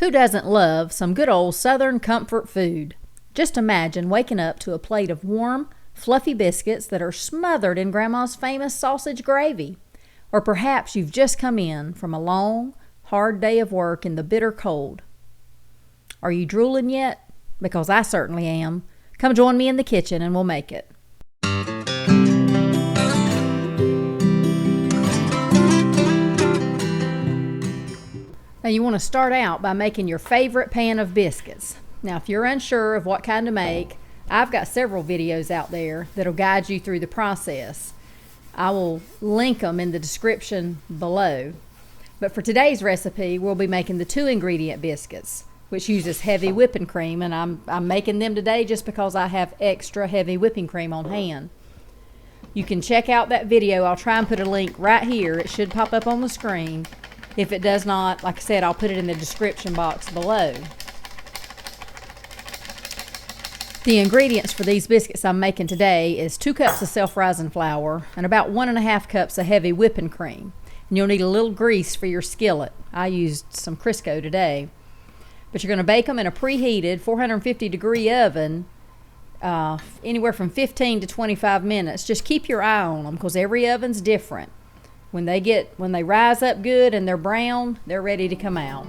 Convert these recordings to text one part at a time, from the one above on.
Who doesn't love some good old Southern comfort food? Just imagine waking up to a plate of warm, fluffy biscuits that are smothered in Grandma's famous sausage gravy. Or perhaps you've just come in from a long, hard day of work in the bitter cold. Are you drooling yet? Because I certainly am. Come join me in the kitchen and we'll make it. Now you want to start out by making your favorite pan of biscuits. Now if you're unsure of what kind to make, I've got several videos out there that'll guide you through the process. I will link them in the description below. But for today's recipe, we'll be making the 2-ingredient biscuits, which uses heavy whipping cream, and I'm making them today just because I have extra heavy whipping cream on hand. You can check out that video. I'll try and put a link right here. It should pop up on the screen. If it does not, like I said, I'll put it in the description box below. The ingredients for these biscuits I'm making today is 2 cups of self-rising flour and about 1.5 cups of heavy whipping cream. And you'll need a little grease for your skillet. I used some Crisco today. But you're going to bake them in a preheated 450 degree oven anywhere from 15 to 25 minutes. Just keep your eye on them because every oven's different. When they rise up good and they're brown, they're ready to come out.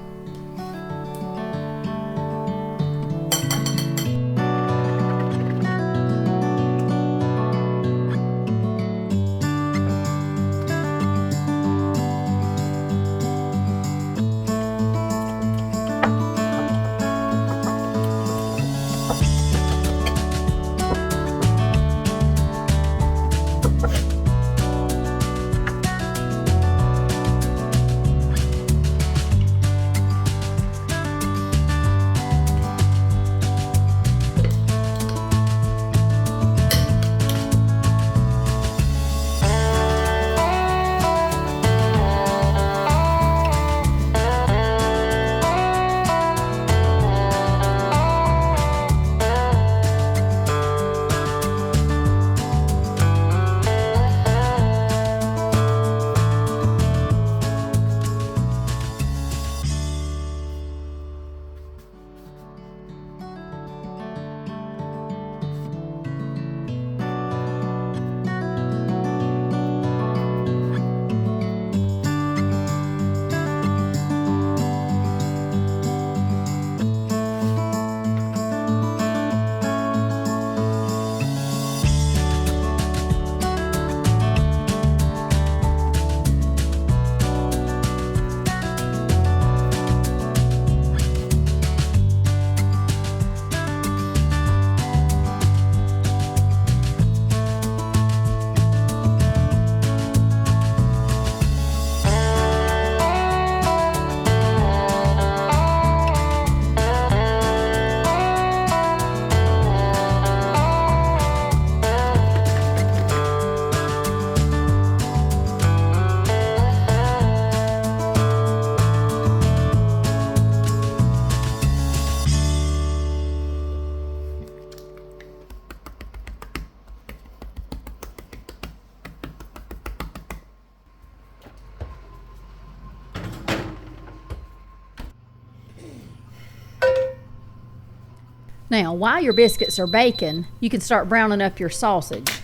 Now, while your biscuits are baking, you can start browning up your sausage.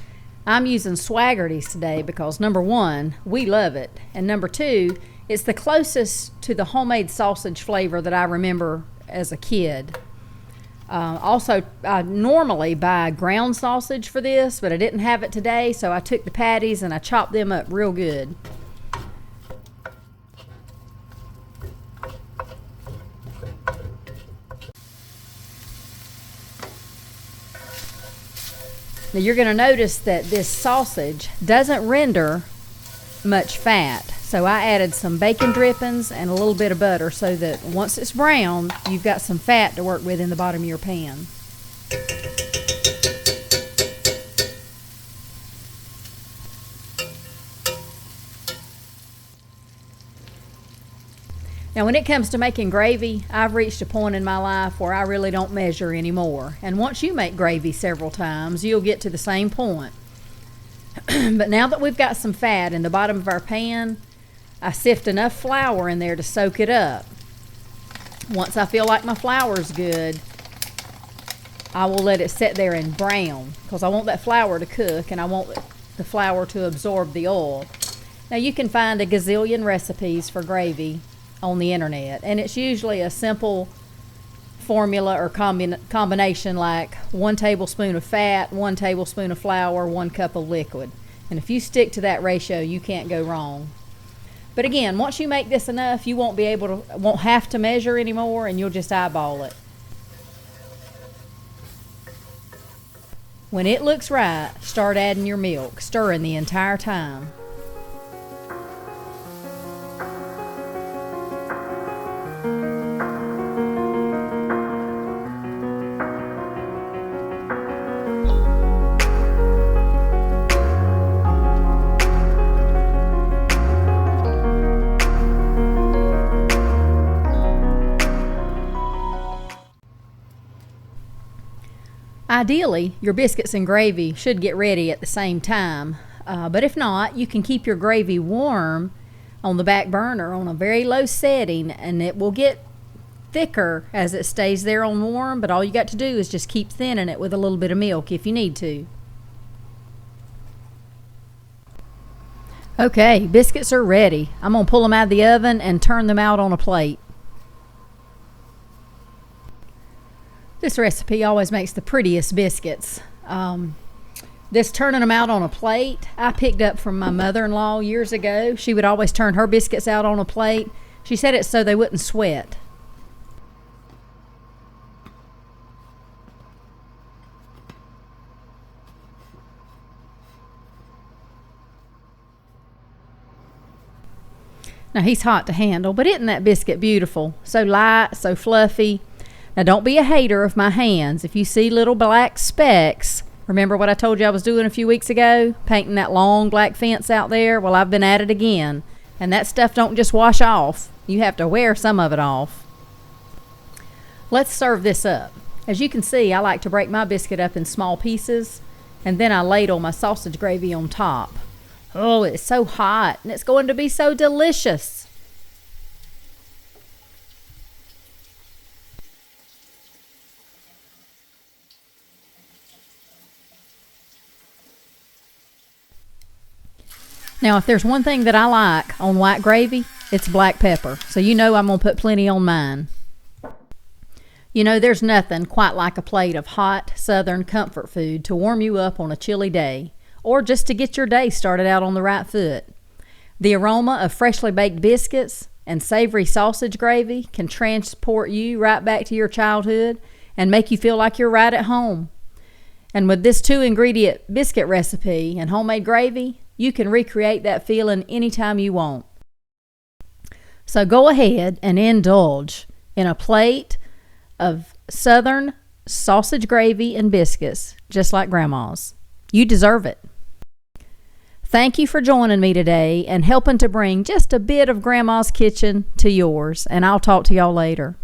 I'm using Swaggerty's today because number one, we love it, and number two, it's the closest to the homemade sausage flavor that I remember as a kid. Also, I normally buy ground sausage for this, but I didn't have it today, so I took the patties and I chopped them up real good. Now you're going to notice that this sausage doesn't render much fat. So I added some bacon drippings and a little bit of butter so that once it's brown, you've got some fat to work with in the bottom of your pan. Now when it comes to making gravy, I've reached a point in my life where I really don't measure anymore. And once you make gravy several times, you'll get to the same point. But now that we've got some fat in the bottom of our pan, I sift enough flour in there to soak it up. Once I feel like my flour's good, I will let it sit there and brown because I want that flour to cook and I want the flour to absorb the oil. Now you can find a gazillion recipes for gravy on the internet, and it's usually a simple formula or combination like 1 tablespoon of fat, 1 tablespoon of flour, 1 cup of liquid. And if you stick to that ratio, you can't go wrong. But again, once you make this enough, you won't have to measure anymore, and you'll just eyeball it. When it looks right, start adding your milk, stirring the entire time. Ideally, your biscuits and gravy should get ready at the same time, but if not, you can keep your gravy warm on the back burner on a very low setting, and it will get thicker as it stays there on warm, but all you got to do is just keep thinning it with a little bit of milk if you need to. Okay, biscuits are ready. I'm going to pull them out of the oven and turn them out on a plate. This recipe always makes the prettiest biscuits. This turning them out on a plate, I picked up from my mother-in-law years ago. She would always turn her biscuits out on a plate. She said it's so they wouldn't sweat. Now he's hot to handle, but isn't that biscuit beautiful? So light, so fluffy. Now don't be a hater of my hands. If you see little black specks, remember what I told you I was doing a few weeks ago? Painting that long black fence out there? Well, I've been at it again. And that stuff don't just wash off. You have to wear some of it off. Let's serve this up. As you can see, I like to break my biscuit up in small pieces, and then I ladle my sausage gravy on top. Oh, it's so hot, and it's going to be so delicious. Now, if there's one thing that I like on white gravy, it's black pepper. So you know I'm going to put plenty on mine. You know, there's nothing quite like a plate of hot Southern comfort food to warm you up on a chilly day, or just to get your day started out on the right foot. The aroma of freshly baked biscuits and savory sausage gravy can transport you right back to your childhood and make you feel like you're right at home. And with this 2-ingredient biscuit recipe and homemade gravy, you can recreate that feeling anytime you want. So go ahead and indulge in a plate of Southern sausage gravy and biscuits, just like Grandma's. You deserve it. Thank you for joining me today and helping to bring just a bit of Grandma's kitchen to yours, and I'll talk to y'all later.